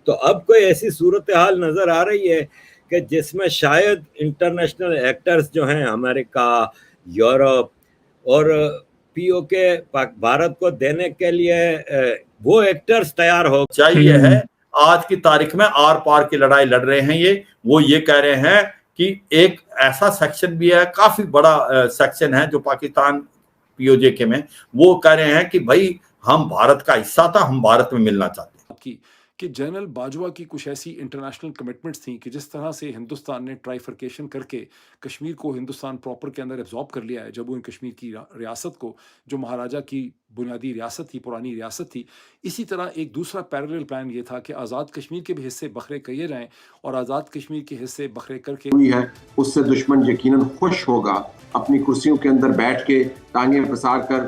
तो अब कोई ऐसी सूरत हाल नजर आ रही है कि जिसमें शायद इंटरनेशनल एक्टर्स जो हैं अमेरिका, यूरोप और पीओके भारत को देने के लिए वो एक्टर्स तैयार हो चाहिए है। आज की तारीख में आर पार की लड़ाई लड़ रहे हैं वो ये कह रहे हैं कि एक ऐसा सेक्शन भी है, काफी बड़ा सेक्शन है जो पाकिस्तान पीओजे में, वो कह रहे हैं कि भाई हम भारत का हिस्सा था, हम भारत में मिलना चाहते हैं। कि जनरल बाजवा की कुछ ऐसी इंटरनेशनल कमिटमेंट्स थी कि जिस तरह से हिंदुस्तान ने ट्राइफर्केशन करके कश्मीर को हिंदुस्तान प्रॉपर के अंदर एब्जॉर्ब कर लिया है, जम्मू एंड कश्मीर की रियासत को, जो महाराजा की बुनियादी रियासत थी, पुरानी रियासत थी। इसी तरह एक दूसरा पैरेलल प्लान ये था कि आज़ाद कश्मीर के भी हिस्से बखरे किए जाएं और आज़ाद कश्मीर के हिस्से बखरे करके हुई है, उससे दुश्मन यकीनन खुश होगा, अपनी कुर्सियों के अंदर बैठ के टांगे पसार कर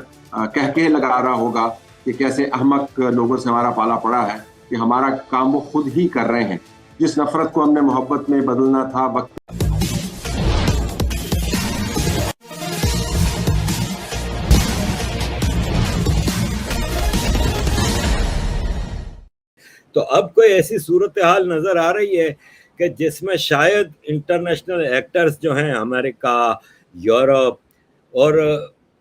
कह के लगा रहा होगा कि कैसे अहमक लोगों से हमारा पाला पड़ा है, कि हमारा काम वो खुद ही कर रहे हैं। जिस नफरत को हमने मोहब्बत में बदलना था वक्त। तो अब कोई ऐसी सूरत हाल नजर आ रही है कि जिसमें शायद इंटरनेशनल एक्टर्स जो हैं अमेरिका, यूरोप और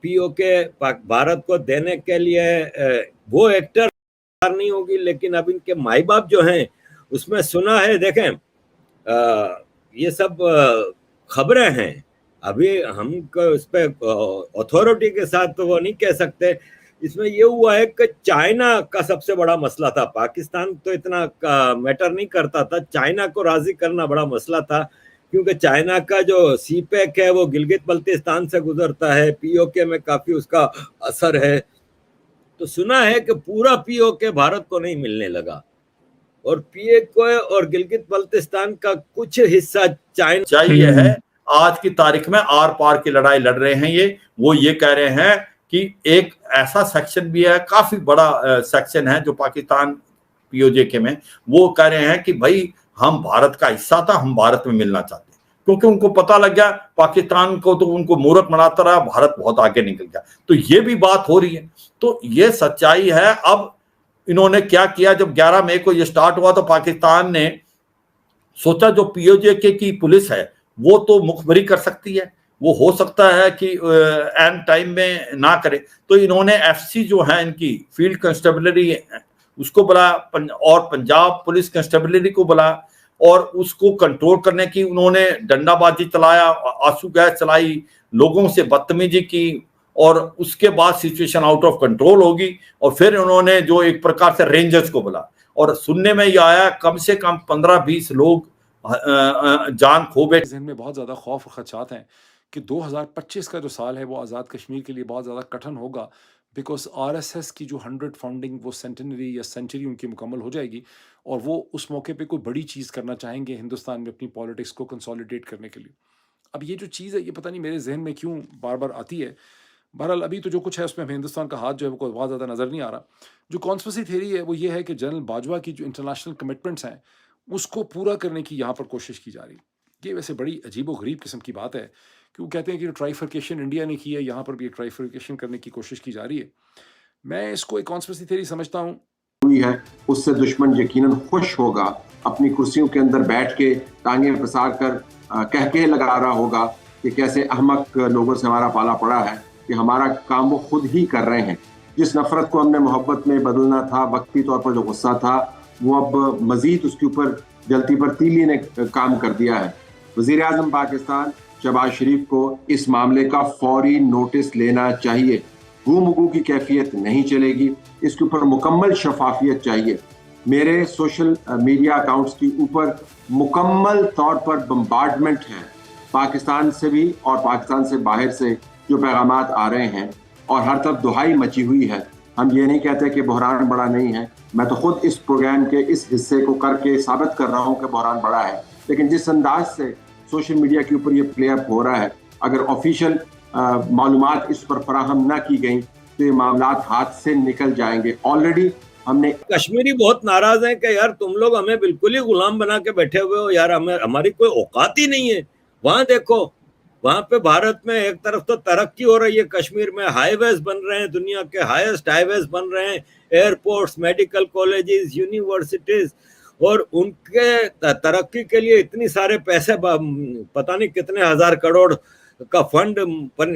पीओके भारत को देने के लिए वो एक्टर नहीं होगी, लेकिन अब इनके माई बाप जो हैं उसमें सुना है, देखें ये सब खबरें हैं, अभी हम इस पे अथॉरिटी के साथ तो वो नहीं कह सकते। इसमें ये हुआ है कि चाइना का सबसे बड़ा मसला था, पाकिस्तान तो इतना मैटर नहीं करता था, चाइना को राजी करना बड़ा मसला था, क्योंकि चाइना का जो सीपेक है वो गिलगित बल्तिस्तान से गुजरता है, पीओके में काफी उसका असर है। तो सुना है कि पूरा पीओके भारत को नहीं मिलने लगा और पीओके और गिलगित बल्तिस्तान का कुछ हिस्सा चाइना चाहिए है। आज की तारीख में आर पार की लड़ाई लड़ रहे हैं वो ये कह रहे हैं कि एक ऐसा सेक्शन भी है, काफी बड़ा सेक्शन है जो पाकिस्तान पीओजे में, वो कह रहे हैं कि भाई हम भारत का हिस्सा था, हम भारत में मिलना चाहते हैं, क्योंकि उनको पता लग गया पाकिस्तान को तो उनको मूर्ख बनाता रहा, भारत बहुत आगे निकल गया। तो ये भी बात हो रही है, तो ये सच्चाई है। अब इन्होंने क्या किया, जब 11 मई को ये स्टार्ट हुआ तो पाकिस्तान ने सोचा जो पीओजे की पुलिस है वो तो मुखबरी कर सकती है, वो हो सकता है कि एंड टाइम में ना करे, तो इन्होंने एफसी जो है इनकी फील्ड कंस्टेबलरी उसको बुला और पंजाब पुलिस कंस्टेबलरी को बुला और उसको कंट्रोल करने की उन्होंने डंडाबाजी चलाया, आंसू गैस चलाई, लोगों से बदतमीजी की और उसके बाद सिचुएशन आउट ऑफ कंट्रोल होगी और फिर उन्होंने जो एक प्रकार से रेंजर्स को बुला और सुनने में ये आया कम से कम 15-20 लोग जान खो बैठे। ज़हन में बहुत ज़्यादा खौफ और खदशात हैं कि 2025 का जो साल है वो आज़ाद कश्मीर के लिए बहुत ज़्यादा कठिन होगा, बिकॉज आरएसएस की जो 100 फाउंडिंग वो सेंटेनरी या सेंचुरी उनकी मुकम्मल हो जाएगी और वो उस मौके पे कोई बड़ी चीज़ करना चाहेंगे हिंदुस्तान में अपनी पॉलिटिक्स को कंसोलिडेट करने के लिए। अब ये जो चीज़ है ये पता नहीं मेरे जहन में क्यों बार बार आती है। बहरहाल अभी तो जो कुछ है उसमें हिंदुस्तान का हाथ जो है वो बहुत ज़्यादा नज़र नहीं आ रहा। जो कॉन्स्पिरेसी थ्योरी है वो ये है कि जनरल बाजवा की जो इंटरनेशनल कमिटमेंट्स हैं उसको पूरा करने की यहाँ पर कोशिश की जा रही। ये वैसे बड़ी अजीबो-गरीब किस्म की बात है कि वो कहते हैं कि ट्राइफर्केशन इंडिया ने की है, यहाँ पर भी एक ट्राइफर्केशन करने की कोशिश की जा रही है। मैं इसको एक कॉन्स्पिरेसी थ्योरी समझता हूँ। हुई है, उससे दुश्मन यकीनन खुश होगा, अपनी कुर्सियों के अंदर बैठ के टांगे पसार कर कह के लगा रहा होगा कि कैसे अहमक लोगों से हमारा पाला पड़ा है, कि हमारा काम वो खुद ही कर रहे हैं। जिस नफरत को हमने मोहब्बत में बदलना था, वक्ती तौर पर जो गुस्सा था, वो अब मजीद उसके ऊपर जलती पर तीली ने काम कर दिया है। वज़ीर आज़म पाकिस्तान शहबाज शरीफ को इस मामले का फौरी नोटिस लेना चाहिए। गू की कैफियत नहीं चलेगी, इसके ऊपर मुकम्मल शफाफियत चाहिए। मेरे सोशल मीडिया अकाउंट्स के ऊपर मुकम्मल तौर पर बम्बार्डमेंट है, पाकिस्तान से भी और पाकिस्तान से बाहर से जो पैगामात आ रहे हैं और हर तरफ दुहाई मची हुई है। हम ये नहीं कहते कि बहरान बड़ा नहीं है, मैं तो खुद इस प्रोग्राम के इस हिस्से को करके साबित कर रहा हूँ कि बहरान बड़ा है, लेकिन जिस अंदाज से सोशल मीडिया के ऊपर ये प्ले अप हो रहा है, अगर ऑफिशियल मालूमात इस पर फराहम ना की गई तो ये मामलात हाथ से निकल जाएंगे। ऑलरेडी हमने कश्मीरी बहुत नाराज हैं कि यार तुम लोग हमें बिल्कुल ही गुलाम बना के बैठे हुए हो यार, हमारी कोई औकात ही नहीं है। वहां देखो, वहां पे भारत में एक तरफ तो तरक्की हो रही है, कश्मीर में हाईवेज बन रहे हैं, दुनिया के हाईएस्ट हाईवेज बन रहे हैं, एयरपोर्ट्स, मेडिकल कॉलेजेस, यूनिवर्सिटीज, और उनके तरक्की के लिए इतनी सारे पैसे, पता नहीं कितने हजार करोड़ का fund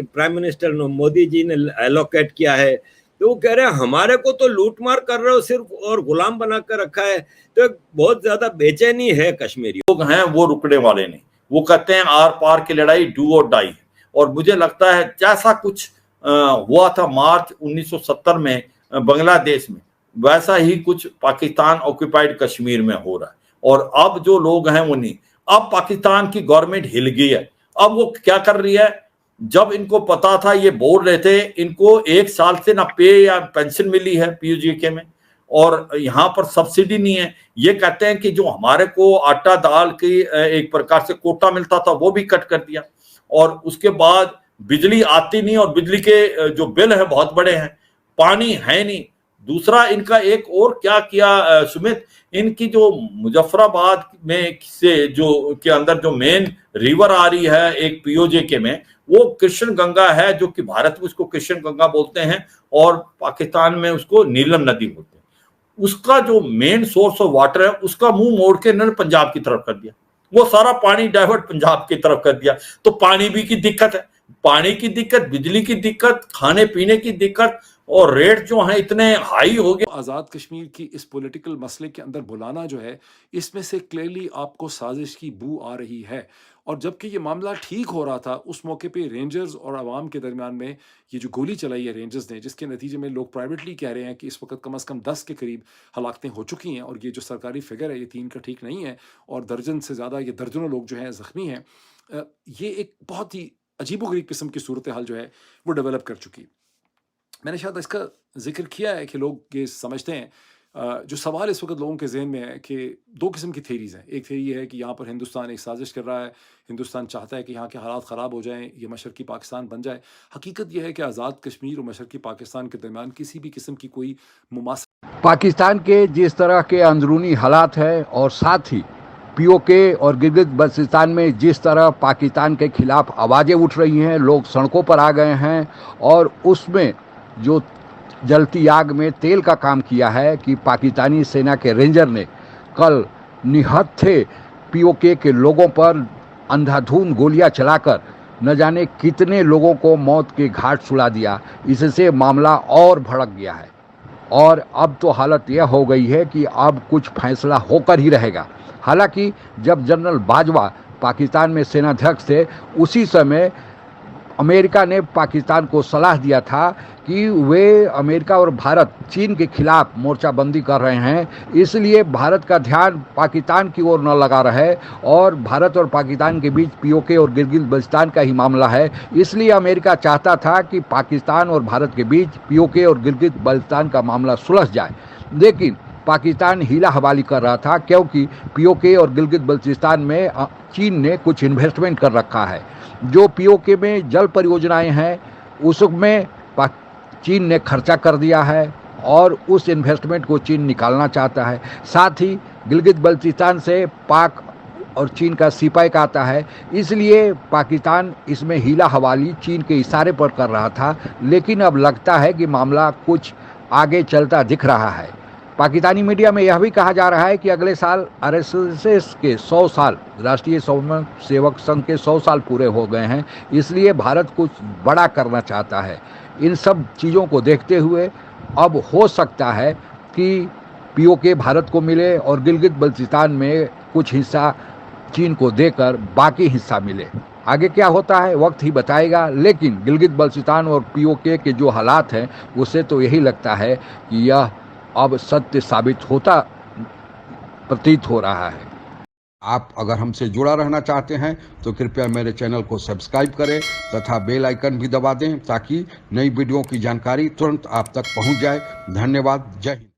prime minister Modi ji ने एलोकेट किया है। तो वो कह रहे हैं हमारे को तो लूट मार कर रहे हो सिर्फ और गुलाम बना कर रखा है। तो बहुत ज्यादा बेचैनी है कश्मीरी लोग हैं, वो रुकने वाले नहीं। वो कहते हैं आर पार की लड़ाई डू और डाई। और मुझे लगता है जैसा कुछ हुआ था मार्च 1970 में बांग्लादेश में, वैसा ही कुछ पाकिस्तान ऑक्यूपाइड कश्मीर में हो रहा है। और अब जो लोग हैं वो नहीं, अब पाकिस्तान की गवर्नमेंट हिल गई है। अब वो क्या कर रही है, जब इनको पता था, ये बोल रहे थे, इनको 1 साल से ना पे या पेंशन मिली है पीओजेके में, और यहाँ पर सब्सिडी नहीं है। ये कहते हैं कि जो हमारे को आटा दाल की एक प्रकार से कोटा मिलता था वो भी कट कर दिया, और उसके बाद बिजली आती नहीं, और बिजली के जो बिल है बहुत बड़े हैं, पानी है नहीं। दूसरा इनका एक और क्या किया सुमित, इनकी जो मुजफ्फराबाद में से जो के अंदर जो मेन रिवर आ रही है एक पीओजेके में, वो कृष्ण गंगा है, जो कि भारत में उसको कृष्ण गंगा बोलते हैं और पाकिस्तान में उसको नीलम नदी बोलते हैं। उसका जो मेन सोर्स ऑफ वाटर है उसका मुंह मोड़ के इन्होंने पंजाब की तरफ कर दिया, वो सारा पानी डाइवर्ट पंजाब की तरफ कर दिया। तो पानी भी की दिक्कत है, पानी की दिक्कत, बिजली की दिक्कत, खाने पीने की दिक्कत, और रेट जो है इतने हाई हो गए। आज़ाद कश्मीर की इस पॉलिटिकल मसले के अंदर बुलाना जो है, इसमें से क्लियरली आपको साजिश की बू आ रही है। और जबकि ये मामला ठीक हो रहा था, उस मौके पे रेंजर्स और आवाम के दरमियान में ये जो गोली चलाई है रेंजर्स ने, जिसके नतीजे में लोग प्राइवेटली कह रहे हैं कि इस वक्त कम से कम 10 के करीब हलाकतें हो चुकी हैं, और ये जो सरकारी फिगर है ये 3 का ठीक नहीं है, और दर्जन से ज़्यादा ये दर्जनों लोग जो हैं ज़ख्मी हैं। ये एक बहुत ही अजीबोगरीब किस्म की सूरत हाल जो है वो डेवलप कर चुकी। मैंने शायद इसका जिक्र किया है कि लोग ये समझते हैं, जो सवाल इस वक्त लोगों के जहन में है कि 2 किस्म की थेरीज हैं। एक थेरी ये है कि यहाँ पर हिंदुस्तान एक साजिश कर रहा है, हिंदुस्तान चाहता है कि यहाँ के हालात ख़राब हो जाएं, ये मशरक़ी पाकिस्तान बन जाए। हकीकत यह है कि आज़ाद कश्मीर और मशरक़ी पाकिस्तान के दरमियान किसी भी किस्म की कोई मुमासा पाकिस्तान के जिस तरह के अंदरूनी हालात हैं, और साथ ही पीओके और गिलगित बल्तिस्तान में जिस तरह पाकिस्तान के खिलाफ आवाज़ें उठ रही हैं, लोग सड़कों पर आ गए हैं, और उसमें जो जलती आग में तेल का काम किया है कि पाकिस्तानी सेना के रेंजर ने कल निहत्थे पीओके के लोगों पर अंधाधुंध गोलियां चलाकर न जाने कितने लोगों को मौत के घाट सुला दिया। इससे मामला और भड़क गया है, और अब तो हालत यह हो गई है कि अब कुछ फैसला होकर ही रहेगा। हालांकि जब जनरल बाजवा पाकिस्तान में सेनाध्यक्ष थे, उसी समय अमेरिका ने पाकिस्तान को सलाह दिया था कि वे अमेरिका और भारत चीन के खिलाफ मोर्चाबंदी कर रहे हैं, इसलिए भारत का ध्यान पाकिस्तान की ओर न लगा रहे, और भारत और पाकिस्तान के बीच पीओके और गिलगित बल्तिस्तान का ही मामला है। इसलिए अमेरिका चाहता था कि पाकिस्तान और भारत के बीच पीओके और गिलगित बल्तिस्तान का मामला सुलझ जाए, लेकिन पाकिस्तान हीला हवाली कर रहा था, क्योंकि पीओके और गिलगित बल्तिस्तान में चीन ने कुछ इन्वेस्टमेंट कर रखा है। जो पीओके में जल परियोजनाएं हैं उसमें चीन ने खर्चा कर दिया है, और उस इन्वेस्टमेंट को चीन निकालना चाहता है। साथ ही गिलगित बल्तिस्तान से पाक और चीन का सीपाई का आता है, इसलिए पाकिस्तान इसमें हीला हवाली चीन के इशारे पर कर रहा था। लेकिन अब लगता है कि मामला कुछ आगे चलता दिख रहा है। पाकिस्तानी मीडिया में यह भी कहा जा रहा है कि अगले साल आरएसएस के 100 साल, राष्ट्रीय स्वयं सेवक संघ के 100 साल पूरे हो गए हैं, इसलिए भारत कुछ बड़ा करना चाहता है। इन सब चीज़ों को देखते हुए अब हो सकता है कि पीओके भारत को मिले और गिलगित बल्तिस्तान में कुछ हिस्सा चीन को देकर बाकी हिस्सा मिले। आगे क्या होता है वक्त ही बताएगा, लेकिन गिलगित बल्तिस्तान और पीओके के जो हालात हैं उससे तो यही लगता है कि यह अब सत्य साबित होता प्रतीत हो रहा है। आप अगर हमसे जुड़ा रहना चाहते हैं तो कृपया मेरे चैनल को सब्सक्राइब करें तथा बेल आइकन भी दबा दें, ताकि नई वीडियो की जानकारी तुरंत आप तक पहुंच जाए। धन्यवाद। जय हिंद।